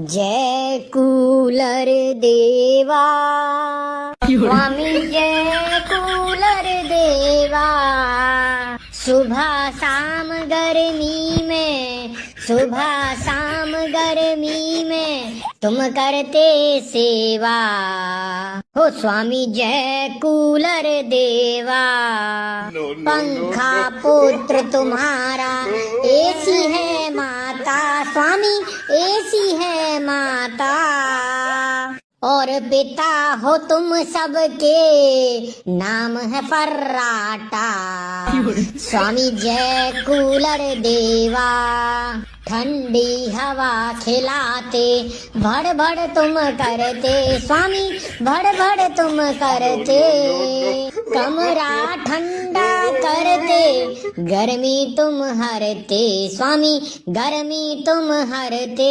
जय कूलर देवा स्वामी, जय कूलर देवा। सुबह शाम गर्मी में, सुबह शाम गर्मी में तुम करते सेवा हो स्वामी, जय कूलर देवा। पंखा पुत्र तुम्हारा, ऐसी है माता स्वामी, ऐसी है माता। और पिता हो तुम सबके, नाम है फर्राटा स्वामी, जय कूलर देवा। ठंडी हवा खिलाते, भड़ भड़ तुम करते स्वामी, भड़ भड़ तुम करते। कमरा ठंडा करते, गर्मी तुम हरते स्वामी, गर्मी तुम हरते।